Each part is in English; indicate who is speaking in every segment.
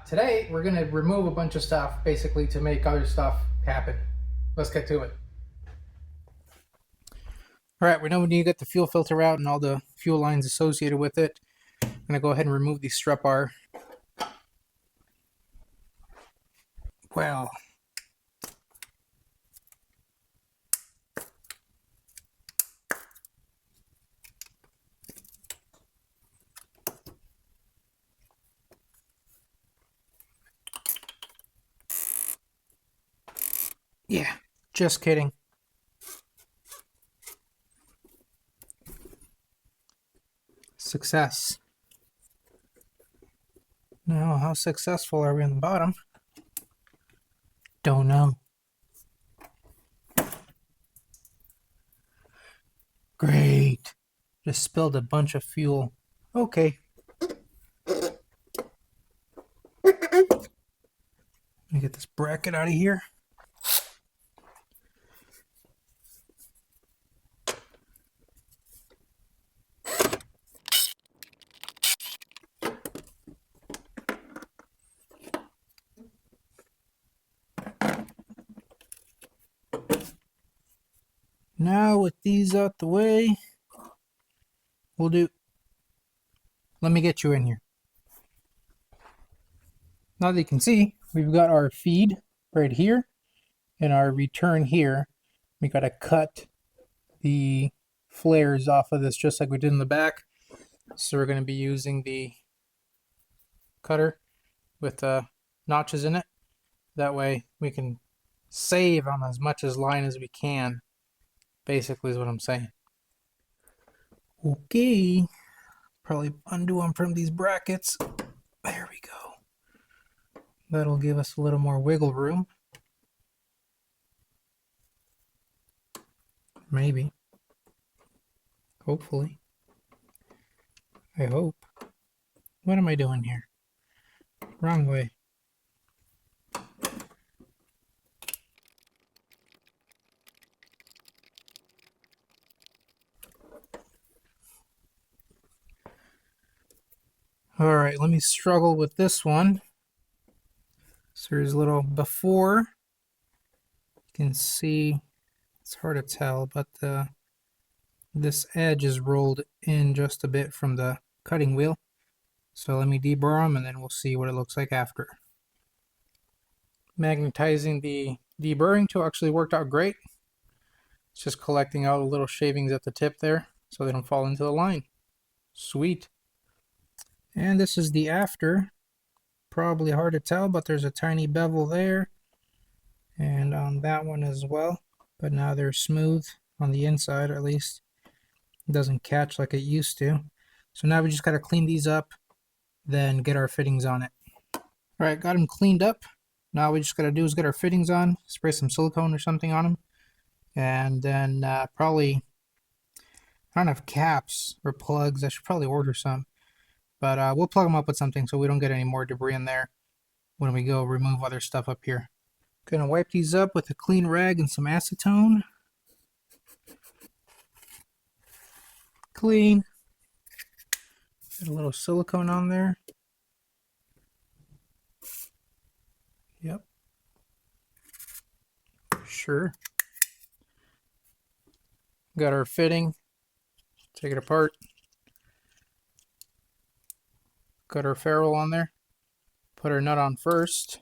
Speaker 1: Today we're going to remove a bunch of stuff basically to make other stuff happen. Let's get to it. Alright, we know we need to get the fuel filter out and all the fuel lines associated with it. I'm going to go ahead and remove the strut bar. Well, yeah, just kidding. Success. Now, how successful are we on the bottom? Don't know. Great. Just spilled a bunch of fuel. Okay. Let me get this bracket out of here. Now with these out the way, we'll do... Let me get you in here. Now that you can see, we've got our feed right here and our return here. We got to cut the flares off of this just like we did in the back. So we're going to be using the cutter with notches in it. That way we can save on as much as line as we can. Basically is what I'm saying. Okay. Probably undo them from these brackets. There we go. That'll give us a little more wiggle room. Maybe. Hopefully. I hope. What am I doing here? Wrong way. Alright, let me struggle with this one. So there's a little before. You can see, it's hard to tell, but this edge is rolled in just a bit from the cutting wheel. So let me deburr them and then we'll see what it looks like after. Magnetizing the deburring tool actually worked out great. It's just collecting out little shavings at the tip there so they don't fall into the line. Sweet. And this is the after. Probably hard to tell, but there's a tiny bevel there. And on that one as well. But now they're smooth on the inside, at least. It doesn't catch like it used to. So now we just got to clean these up, then get our fittings on it. Alright, got them cleaned up. Now we just got to do is get our fittings on, spray some silicone or something on them. And then probably, I don't have caps or plugs. I should probably order some. But we'll plug them up with something so we don't get any more debris in there when we go remove other stuff up here. Gonna wipe these up with a clean rag and some acetone. Clean. Get a little silicone on there. Yep. Sure. Got our fitting. Take it apart. Got our ferrule on there. Put our nut on first.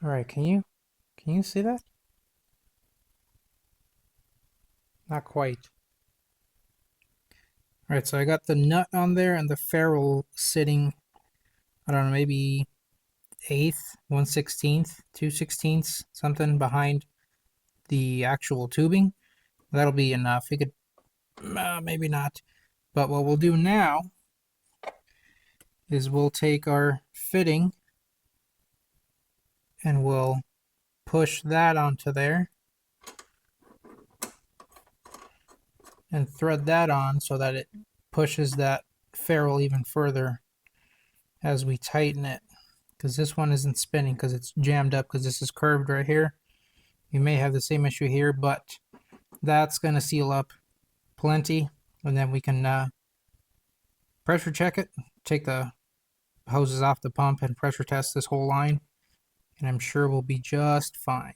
Speaker 1: Alright, can you see that? Not quite. Alright, so I got the nut on there and the ferrule sitting, I don't know, maybe 1/8, 1/16, 2/16, something behind the actual tubing. That'll be enough. We could, maybe not. But what we'll do now is we'll take our fitting and we'll push that onto there and thread that on so that it pushes that ferrule even further as we tighten it, because this one isn't spinning because it's jammed up because this is curved right here. You may have the same issue here, but that's going to seal up plenty. and then we can pressure check it, take the hoses off the pump and pressure test this whole line, and I'm sure we'll be just fine.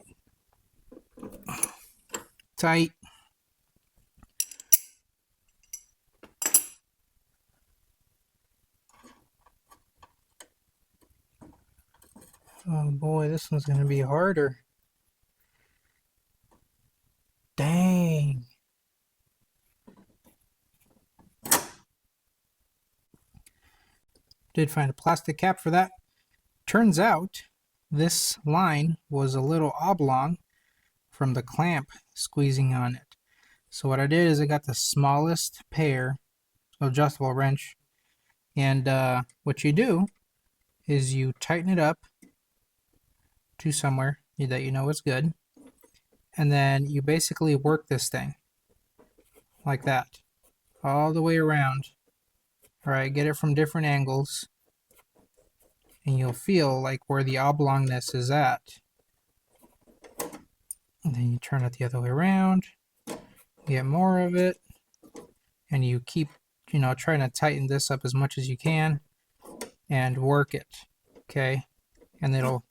Speaker 1: Tight. Oh boy, this one's gonna be harder. Dang. Did find a plastic cap for that. Turns out this line was a little oblong from the clamp squeezing on it. So what I did is I got the smallest pair adjustable wrench, and what you do is you tighten it up to somewhere that you know is good, and then you basically work this thing like that all the way around. All right, get it from different angles, and you'll feel like where the oblongness is at. And then you turn it the other way around, get more of it, and you keep, trying to tighten this up as much as you can and work it, okay? And it'll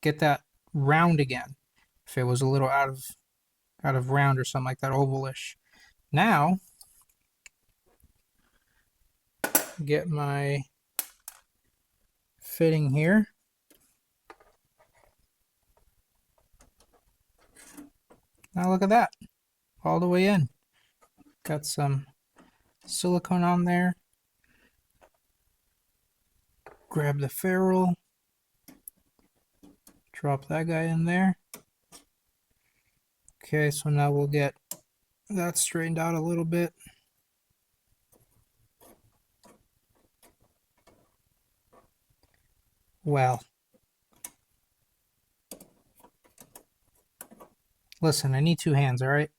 Speaker 1: get that round again. If it was a little out of round or something like that, ovalish. Now, get my fitting here. Now look at that, all the way in. Got some silicone on there. Grab the ferrule. Drop that guy in there. Okay, so now we'll get that straightened out a little bit. Well, listen, I need two hands, all right?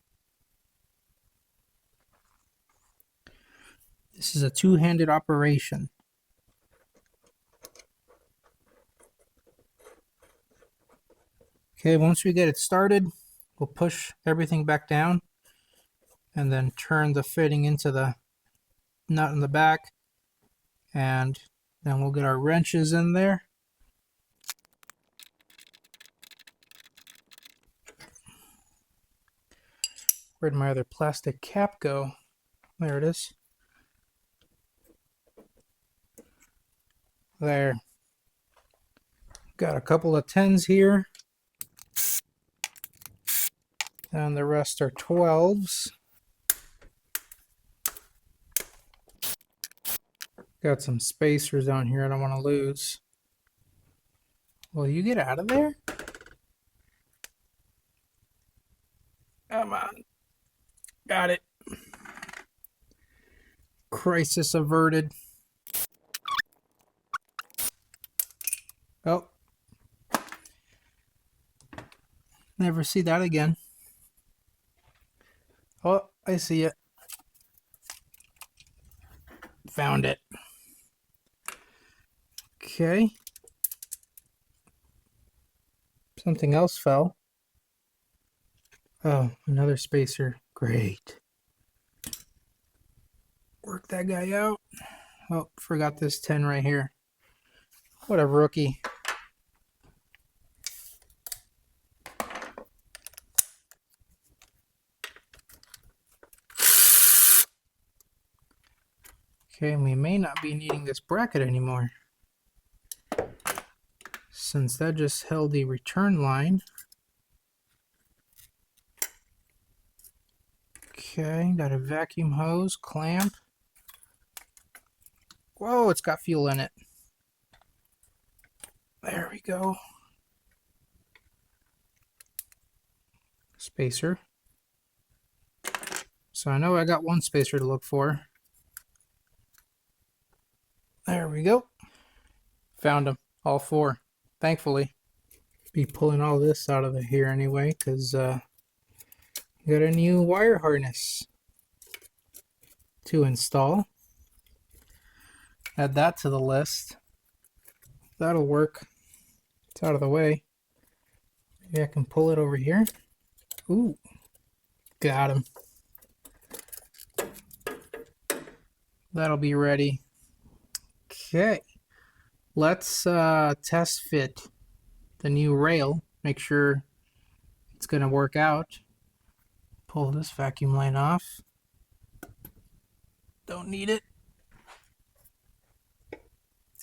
Speaker 1: This is a two-handed operation. Okay, once we get it started, we'll push everything back down and then turn the fitting into the nut in the back, and then we'll get our wrenches in there. Where'd my other plastic cap go? There it is. There. Got a couple of 10s here. And the rest are 12s. Got some spacers down here I don't want to lose. Will you get out of there? Come on. Got it. Crisis averted. Oh. Never see that again. Oh, I see it. Found it. Okay. Something else fell. Oh, another spacer. Great. Work that guy out. Oh, forgot this 10 right here. What a rookie. Okay, we may not be needing this bracket anymore, since that just held the return line. Okay, got a vacuum hose, clamp. Whoa, it's got fuel in it. There we go. Spacer. So I know I got one spacer to look for. There we go. Found them, all four, thankfully. Be pulling all this out of here anyway, because got a new wire harness to install. Add that to the list. That'll work. It's out of the way. Maybe I can pull it over here. Ooh, got him. That'll be ready. Okay, let's test fit the new rail. Make sure it's gonna work out. Pull this vacuum line off. Don't need it.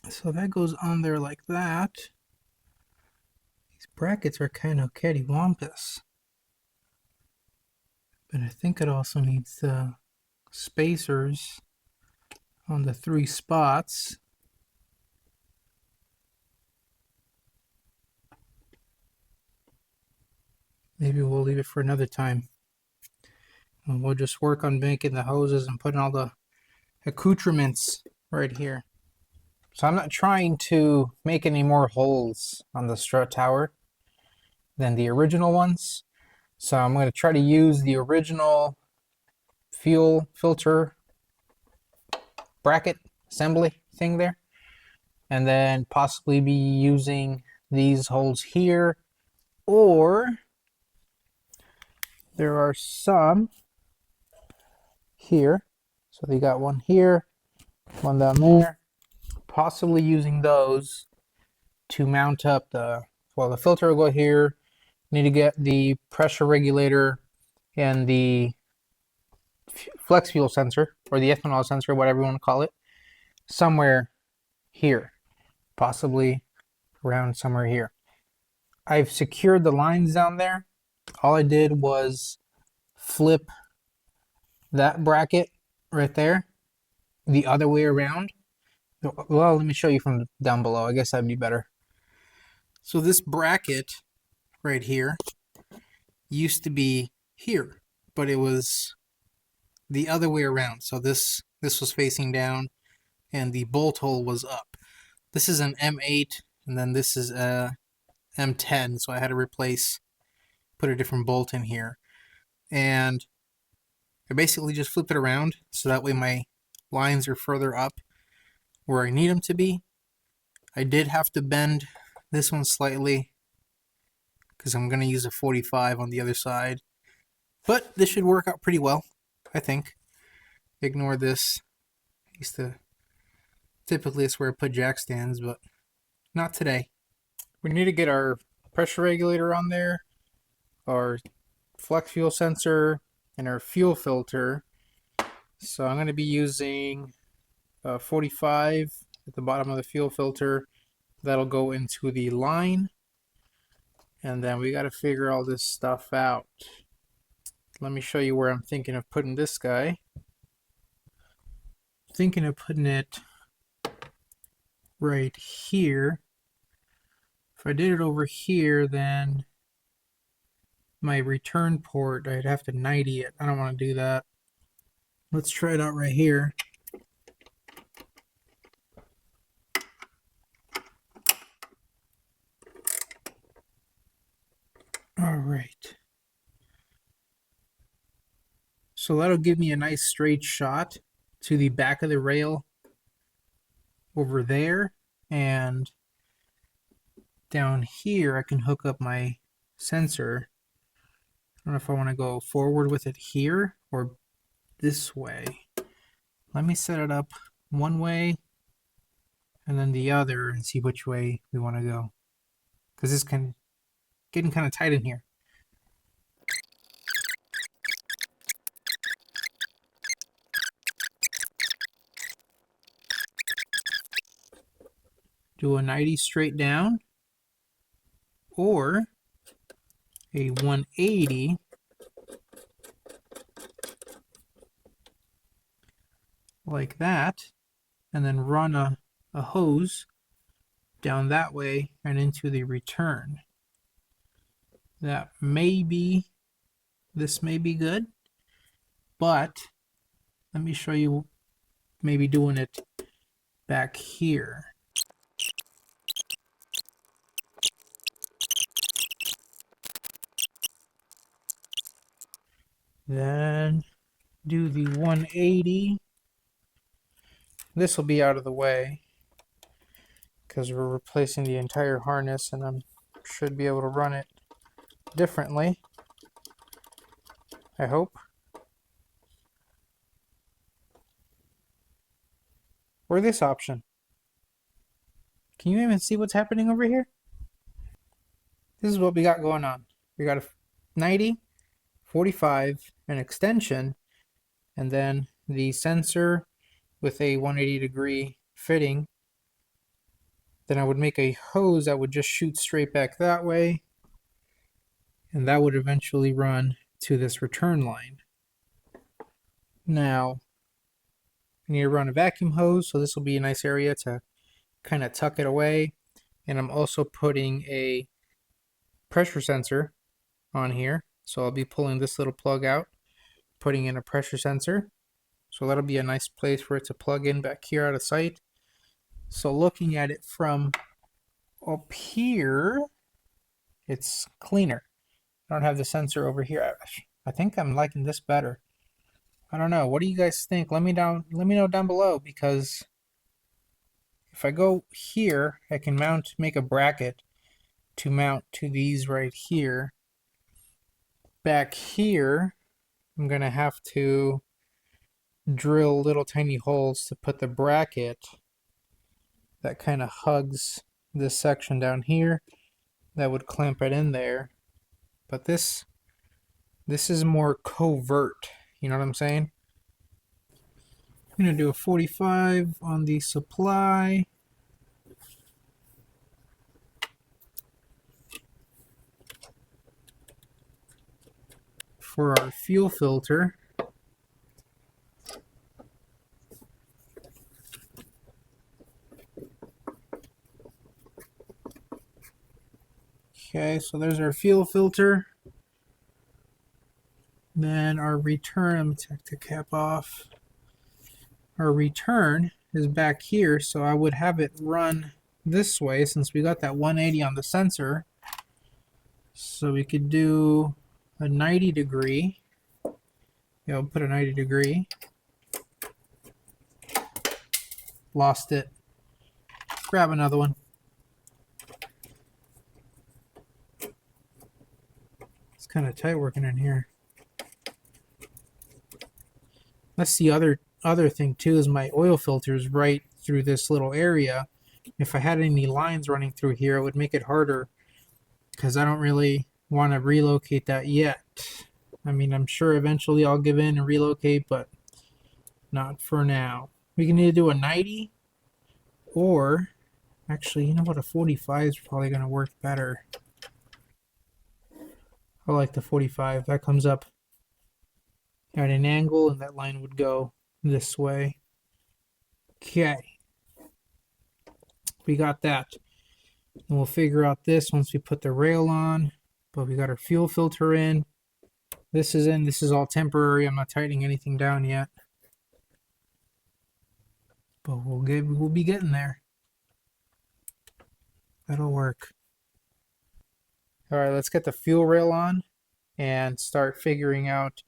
Speaker 1: So that goes on there like that. These brackets are kind of cattywampus. But I think it also needs the spacers on the 3 spots. Maybe we'll leave it for another time. And we'll just work on making the hoses and putting all the accoutrements right here. So I'm not trying to make any more holes on the strut tower than the original ones. So I'm going to try to use the original fuel filter bracket assembly thing there, and then possibly be using these holes here, or there are some here. So they got one here, one down there, possibly using those to mount up the, well, the filter will go here. Need to get the pressure regulator and the flex fuel sensor, or the ethanol sensor, whatever you want to call it, somewhere here, possibly around somewhere here. I've secured the lines down there. All I did was flip that bracket right there the other way around. Well, let me show you from down below. I guess that'd be better. So this bracket right here used to be here, but it was the other way around. So this was facing down and the bolt hole was up. This is an M8 and then this is a M10, so I had to put a different bolt in here. And I basically just flipped it around so that way my lines are further up where I need them to be. I did have to bend this one slightly because I'm going to use a 45 on the other side. But this should work out pretty well, I think. Ignore this. Typically it's where I put jack stands, but not today. We need to get our pressure regulator on there, our flex fuel sensor, and our fuel filter. So I'm going to be using 45 at the bottom of the fuel filter. That'll go into the line. And then we got to figure all this stuff out. Let me show you where I'm thinking of putting this guy. Thinking of putting it right here. If I did it over here, then my return port, I'd have to 90 it. I don't want to do that. Let's try it out right here. All right. So that'll give me a nice straight shot to the back of the rail over there, and down here I can hook up my sensor. I don't know if I want to go forward with it here or this way. Let me set it up one way and then the other and see which way we want to go, because it's getting kind of tight in here. Do a 90 straight down or a 180 like that, and then run a hose down that way and into the return. This may be good, but let me show you maybe doing it back here. Then do the 180. This will be out of the way because we're replacing the entire harness, and I should be able to run it differently, I hope. or this option. Can you even see what's happening over here? This is what we got going on. We got a 90, 45, an extension, and then the sensor with a 180 degree fitting. Then I would make a hose that would just shoot straight back that way, and that would eventually run to this return line. Now, I need to run a vacuum hose, so this will be a nice area to kind of tuck it away. And I'm also putting a pressure sensor on here, so I'll be pulling this little plug out, putting in a pressure sensor. So that'll be a nice place for it to plug in back here out of sight. So looking at it from up here, it's cleaner. I don't have the sensor over here. I think I'm liking this better. I don't know. What do you guys think? Let me know down below, because if I go here, I can make a bracket to mount to these right here. Back here, I'm gonna have to drill little tiny holes to put the bracket that kind of hugs this section down here. That would clamp it in there. But this is more covert. You know what I'm saying? I'm gonna do a 45 on the supply. For our fuel filter. Okay, so there's our fuel filter. Then our return, I'm going to take the cap off. Our return is back here, so I would have it run this way since we got that 180 on the sensor. So we could do a 90 degree. Yeah, we'll put a 90 degree. Lost it. Grab another one. It's kind of tight working in here. That's the other thing too, is my oil filter is right through this little area. If I had any lines running through here, it would make it harder, because I don't really want to relocate that yet. I mean, I'm sure eventually I'll give in and relocate, but not for now. We can either do a 90, or actually, you know what, a 45 is probably going to work better. I like the 45. That comes up at an angle, and that line would go this way. Okay. We got that. And we'll figure out this once we put the rail on. But we got our fuel filter in. This is in. This is all temporary. I'm not tightening anything down yet. But we'll be getting there. That'll work. Alright, let's get the fuel rail on and start figuring out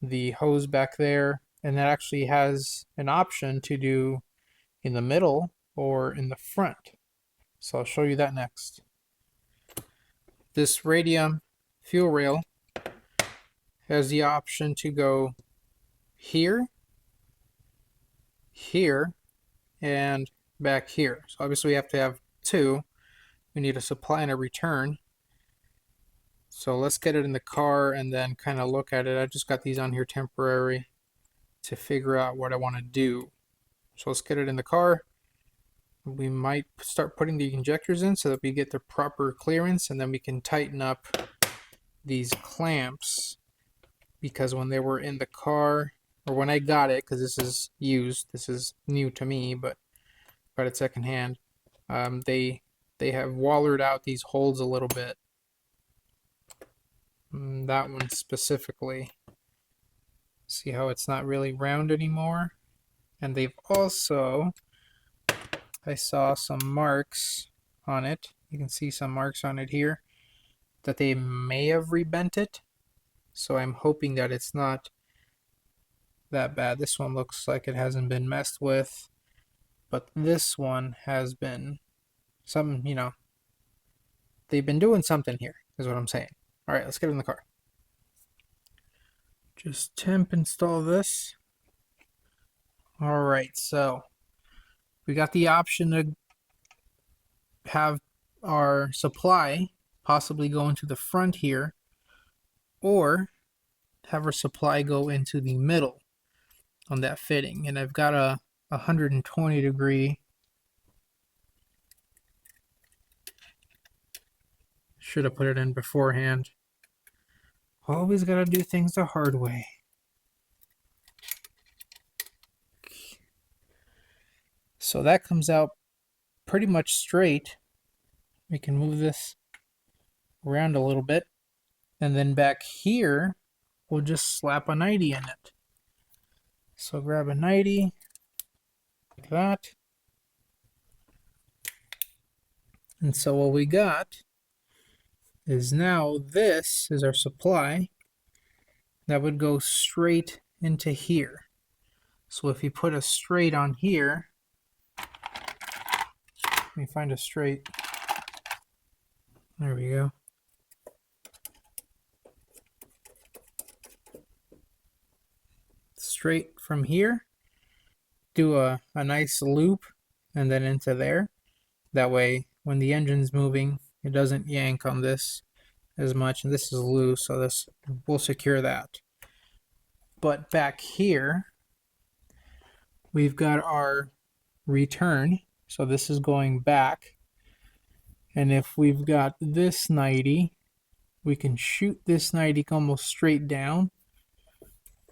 Speaker 1: the hose back there. And that actually has an option to do in the middle or in the front. So I'll show you that next. This radium fuel rail has the option to go here, here, and back here. So obviously we have to have two. We need a supply and a return. So let's get it in the car and then kind of look at it. I just got these on here temporary to figure out what I want to do. So let's get it in the car. We might start putting the injectors in so that we get the proper clearance, and then we can tighten up these clamps, because when they were in the car, or when I got it, because this is used, this is new to me, but got it secondhand, they have wallered out these holes a little bit. That one specifically. See how it's not really round anymore? And they've also, I saw some marks on it. You can see some marks on it here that they may have rebent it. So I'm hoping that it's not that bad. This one looks like it hasn't been messed with, but this one has been some, you know, they've been doing something here, is what I'm saying. All right, let's get in the car. Just temp install this. All right, so We got the option to have our supply possibly go into the front here, or have our supply go into the middle on that fitting. And I've got a 120 degree. Should have put it in beforehand. Always gotta do things the hard way. So that comes out pretty much straight. We can move this around a little bit. And then back here, we'll just slap a 90 in it. So grab a 90, like that. And so what we got is now this is our supply that would go straight into here. So if you put a straight on here, let me find a straight. There we go. Straight from here, do a nice loop and then into there. That way when the engine's moving, it doesn't yank on this as much, and this is loose, so this will secure that. But back here, we've got our return, so this is going back. And if we've got this 90, we can shoot this 90 almost straight down,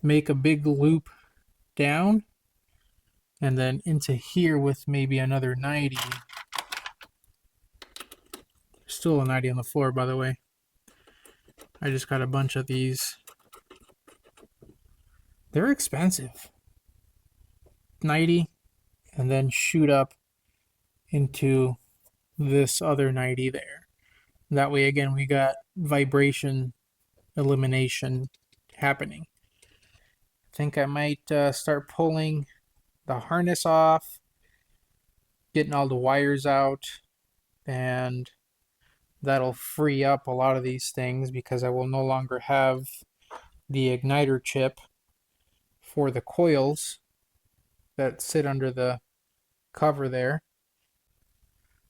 Speaker 1: make a big loop down, and then into here with maybe another 90. Still a 90 on the floor, by the way. I just got a bunch of these. They're expensive. 90, and then shoot up into this other 90 there. That way, again, we got vibration elimination happening. I think I might start pulling the harness off, getting all the wires out, and that'll free up a lot of these things because I will no longer have the igniter chip for the coils that sit under the cover there.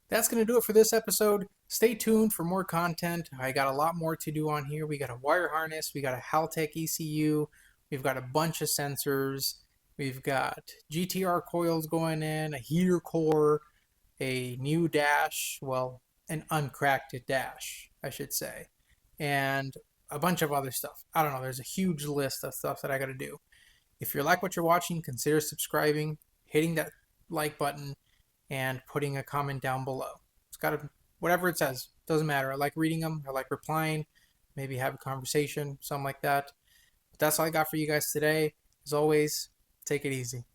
Speaker 1: That's going to do it for this episode. Stay tuned for more content. I got a lot more to do on here. We got a wire harness, we got a Haltech ECU, we've got a bunch of sensors, we've got GTR coils going in, a heater core, a new dash, well, an uncracked dash, I should say, and a bunch of other stuff. I don't know, there's a huge list of stuff that I got to do. If you like what you're watching, consider subscribing, hitting that like button, and putting a comment down below. It's got to, whatever it says, doesn't matter. I like reading them, I like replying, maybe have a conversation, something like that. But that's all I got for you guys today. As always, take it easy.